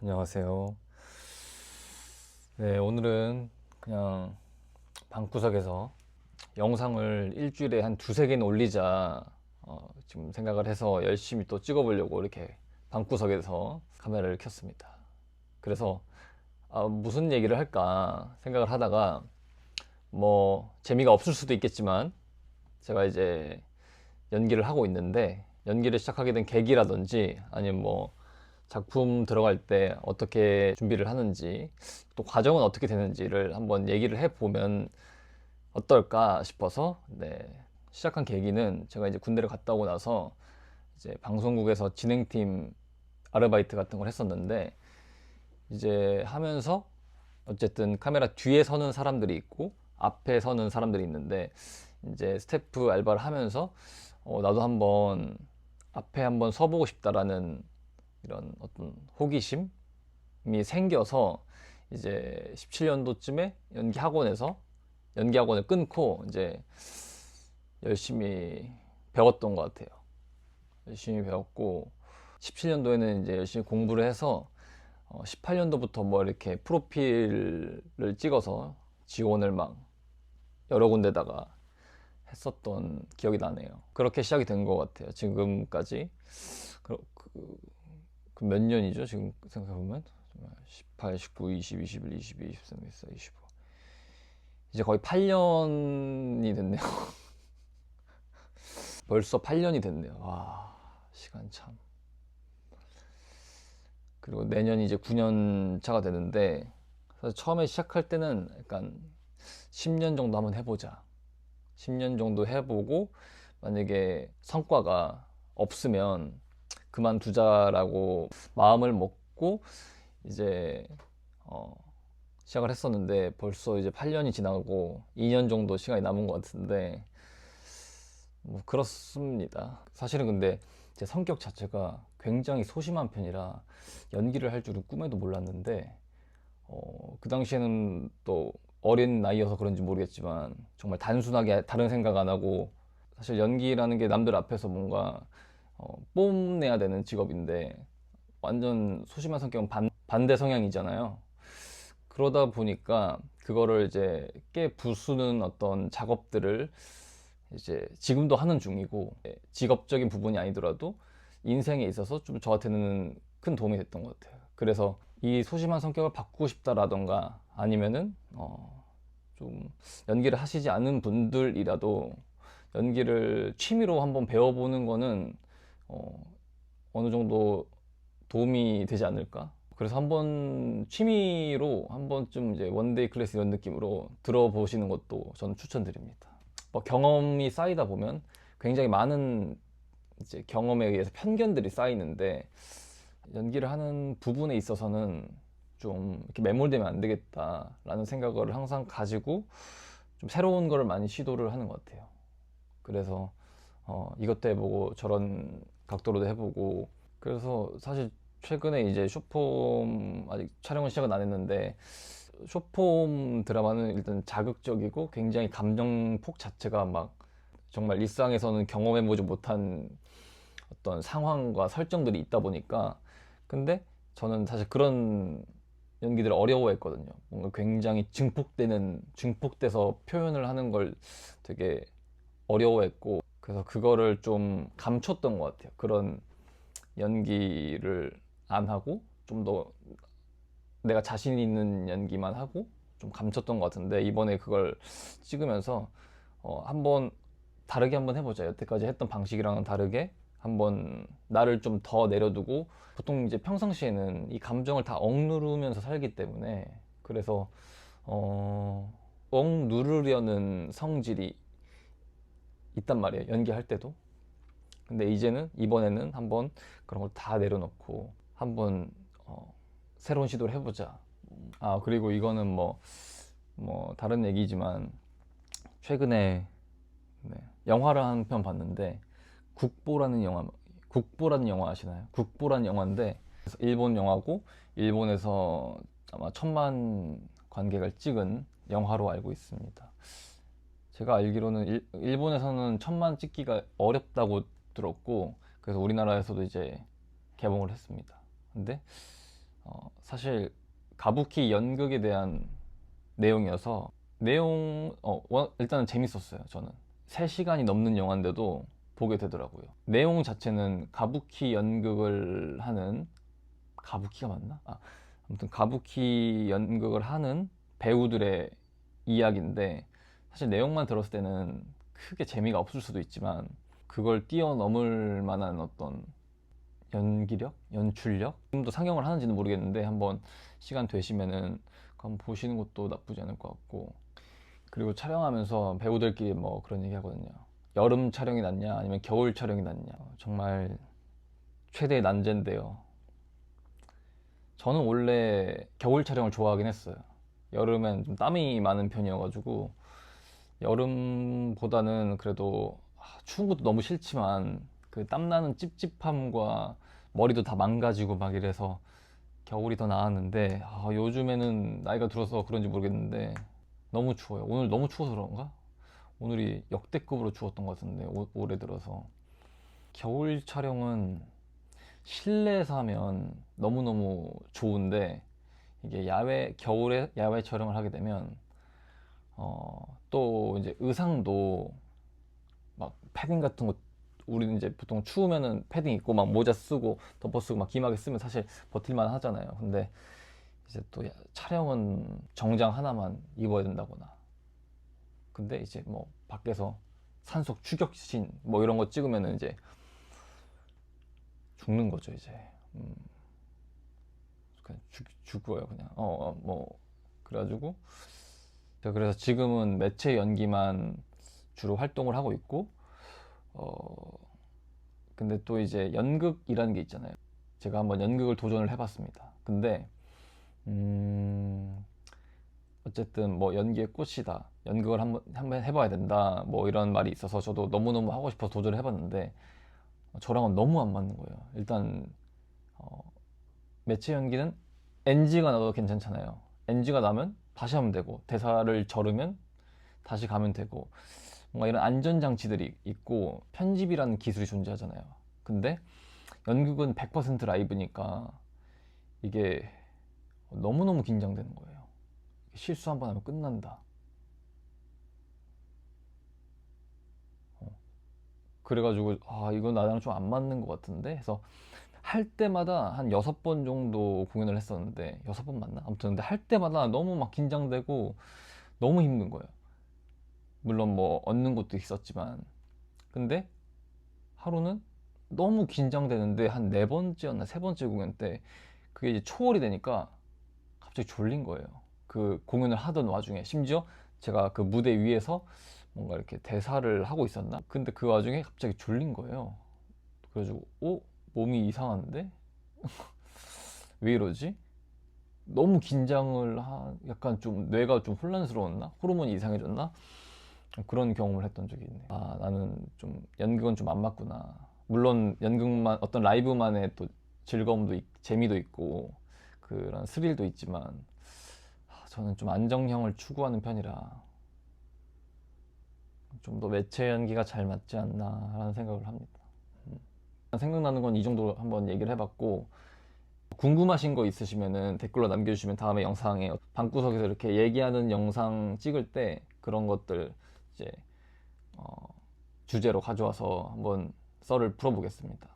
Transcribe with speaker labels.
Speaker 1: 안녕하세요. 네, 오늘은 그냥 방구석에서 영상을 일주일에 한 두세 개는 올리자 지금 생각을 해서 열심히 또 찍어보려고 이렇게 방구석에서 카메라를 켰습니다. 그래서 무슨 얘기를 할까 생각을 하다가 뭐 재미가 없을 수도 있겠지만 제가 이제 연기를 하고 있는데 연기를 시작하게 된 계기라든지 아니면 뭐 작품 들어갈 때 어떻게 준비를 하는지 또 과정은 어떻게 되는지를 한번 얘기를 해보면 어떨까 싶어서 시작한 계기는 제가 이제 군대를 갔다 오고 나서 이제 방송국에서 진행팀 아르바이트 같은 걸 했었는데 이제 하면서 어쨌든 카메라 뒤에 서는 사람들이 있고 앞에 서는 사람들이 있는데 이제 스태프 알바를 하면서 나도 한번 앞에 한번 서보고 싶다라는 이런 어떤 호기심이 생겨서 이제 17년도쯤에 연기학원을 끊고 이제 열심히 배웠던 것 같아요. 열심히 배웠고 17년도에는 이제 열심히 공부를 해서 18년도부터 뭐 이렇게 프로필을 찍어서 지원을 막 여러 군데다가 했었던 기억이 나네요. 그렇게 시작이 된 것 같아요. 지금까지. 그 몇 년이죠? 지금 생각해보면 18, 19, 20, 21, 22, 23, 24, 25 이제 거의 8년이 됐네요. 벌써 8년이 됐네요. 와, 시간 참. 그리고 내년이 이제 9년 차가 되는데 사실 처음에 시작할 때는 약간 10년 정도 한번 해보자. 10년 정도 해보고 만약에 성과가 없으면 그만두자라고 마음을 먹고 이제 시작을 했었는데 벌써 이제 8년이 지나고 2년 정도 시간이 남은 것 같은데 뭐 그렇습니다. 사실은 근데 제 성격 자체가 굉장히 소심한 편이라 연기를 할 줄은 꿈에도 몰랐는데 그 당시에는 또 어린 나이여서 그런지 모르겠지만 정말 단순하게 다른 생각 안 하고 사실 연기라는 게 남들 앞에서 뭔가 뽐내야 되는 직업인데 완전 소심한 성격은 반대 성향이잖아요. 그러다 보니까 그거를 이제 깨 부수는 어떤 작업들을 이제 지금도 하는 중이고 직업적인 부분이 아니더라도 인생에 있어서 좀 저한테는 큰 도움이 됐던 것 같아요. 그래서 이 소심한 성격을 바꾸고 싶다라던가 아니면은 좀 연기를 하시지 않은 분들이라도 연기를 취미로 한번 배워보는 거는 어, 어느 정도 도움이 되지 않을까? 그래서 한번 취미로 한 번쯤 이제 원데이 클래스 이런 느낌으로 들어보시는 것도 저는 추천드립니다. 뭐 경험이 쌓이다 보면 굉장히 많은 이제 경험에 의해서 편견들이 쌓이는데 연기를 하는 부분에 있어서는 좀 이렇게 매몰되면 안 되겠다라는 생각을 항상 가지고 좀 새로운 거를 많이 시도를 하는 것 같아요. 그래서 이것도 해보고 저런 각도로도 해보고 그래서 사실 최근에 이제 쇼폼 아직 촬영은 시작은 안 했는데 쇼폼 드라마는 일단 자극적이고 굉장히 감정폭 자체가 막 정말 일상에서는 경험해보지 못한 어떤 상황과 설정들이 있다 보니까 근데 저는 사실 그런 연기들을 어려워했거든요. 뭔가 굉장히 증폭돼서 표현을 하는 걸 되게 어려워했고 그래서 그거를 좀 감췄던 것 같아요. 그런 연기를 안 하고 좀 더 내가 자신 있는 연기만 하고 좀 감췄던 것 같은데 이번에 그걸 찍으면서 한번 다르게 한번 해보자. 여태까지 했던 방식이랑은 다르게 한번 나를 좀 더 내려두고 보통 이제 평상시에는 이 감정을 다 억누르면서 살기 때문에 그래서 억누르려는 성질이 있단 말이에요. 연기할 때도. 근데 이번에는 한번 그런 걸 다 내려놓고 한번 새로운 시도를 해보자. 그리고 이거는 뭐 다른 얘기지만 최근에 영화를 한 편 봤는데 국보라는 영화 국보라는 영화 아시나요? 국보라는 영화인데 일본 영화고 일본에서 아마 1,000만 관객을 찍은 영화로 알고 있습니다. 제가 알기로는 일본에서는 1,000만 찍기가 어렵다고 들었고 그래서 우리나라에서도 이제 개봉을 했습니다. 근데 사실 가부키 연극에 대한 내용이어서 일단은 재밌었어요. 저는 3시간이 넘는 영화인데도 보게 되더라고요. 내용 자체는 가부키 연극을 하는, 가부키가 맞나? 아무튼 가부키 연극을 하는 배우들의 이야기인데, 사실 내용만 들었을 때는 크게 재미가 없을 수도 있지만 그걸 뛰어넘을 만한 어떤 연기력, 연출력, 지금도 상영을 하는지는 모르겠는데 한번 시간 되시면은 한번 보시는 것도 나쁘지 않을 것 같고. 그리고 촬영하면서 배우들끼리 뭐 그런 얘기 하거든요. 여름 촬영이 낫냐 아니면 겨울 촬영이 낫냐. 정말 최대의 난제인데요. 저는 원래 겨울 촬영을 좋아하긴 했어요. 여름엔 좀 땀이 많은 편이어가지고 여름보다는 그래도 추운 것도 너무 싫지만 그 땀나는 찝찝함과 머리도 다 망가지고 막 이래서 겨울이 더 나았는데, 요즘에는 나이가 들어서 그런지 모르겠는데 너무 추워요. 오늘 너무 추워서 그런가? 오늘이 역대급으로 추웠던 것 같은데 올해 들어서. 겨울 촬영은 실내에서 하면 너무너무 좋은데, 이게 겨울에 야외 촬영을 하게 되면 또 이제 의상도 막 패딩 같은 거, 우리는 이제 보통 추우면은 패딩 입고 막 모자 쓰고 덮어 쓰고 막 기막에 쓰면 사실 버틸만 하잖아요. 근데 이제 또 촬영은 정장 하나만 입어야 된다거나, 근데 이제 뭐 밖에서 산속 추격신 뭐 이런 거 찍으면은 이제 죽는 거죠 이제. 그냥 죽어요 그냥. 뭐 그래가지고 제가 그래서 지금은 매체 연기만 주로 활동을 하고 있고, 근데 또 이제 연극이라는 게 있잖아요. 제가 한번 연극을 도전을 해봤습니다. 근데 어쨌든 뭐 연기의 꽃이다, 연극을 한번 해봐야 된다, 뭐 이런 말이 있어서 저도 너무너무 하고 싶어서 도전을 해봤는데 저랑은 너무 안 맞는 거예요. 일단 매체 연기는 NG가 나도 괜찮잖아요. NG가 나면 다시 하면 되고, 대사를 절으면 다시 가면 되고, 뭔가 이런 안전장치들이 있고 편집이라는 기술이 존재하잖아요. 근데 연극은 100% 라이브니까 이게 너무너무 긴장되는 거예요. 실수 한 번 하면 끝난다. 그래가지고 이건 나랑 좀 안 맞는 것 같은데 해서 할 때마다 한 6번 정도 공연을 했었는데, 6번 맞나? 아무튼 근데 할 때마다 너무 막 긴장되고 너무 힘든 거예요. 물론 뭐 얻는 것도 있었지만. 근데 하루는 너무 긴장되는데 한 4번째였나 3번째 공연 때 그게 이제 초월이 되니까 갑자기 졸린 거예요. 그 공연을 하던 와중에 심지어 제가 그 무대 위에서 뭔가 이렇게 대사를 하고 있었나? 근데 그 와중에 갑자기 졸린 거예요. 그래가지고 몸이 이상한데? 왜 이러지? 너무 약간 좀 뇌가 좀 혼란스러웠나? 호르몬이 이상해졌나? 그런 경험을 했던 적이 있네. 나는 좀 연극은 좀 안 맞구나. 물론 연극만, 어떤 라이브만의 또 재미도 있고 그런 스릴도 있지만 저는 좀 안정형을 추구하는 편이라 좀 더 매체 연기가 잘 맞지 않나 라는 생각을 합니다. 생각나는 건 이 정도로 한번 얘기를 해봤고, 궁금하신 거 있으시면은 댓글로 남겨주시면 다음에 영상에 방구석에서 이렇게 얘기하는 영상 찍을 때 그런 것들 이제 주제로 가져와서 한번 썰을 풀어보겠습니다.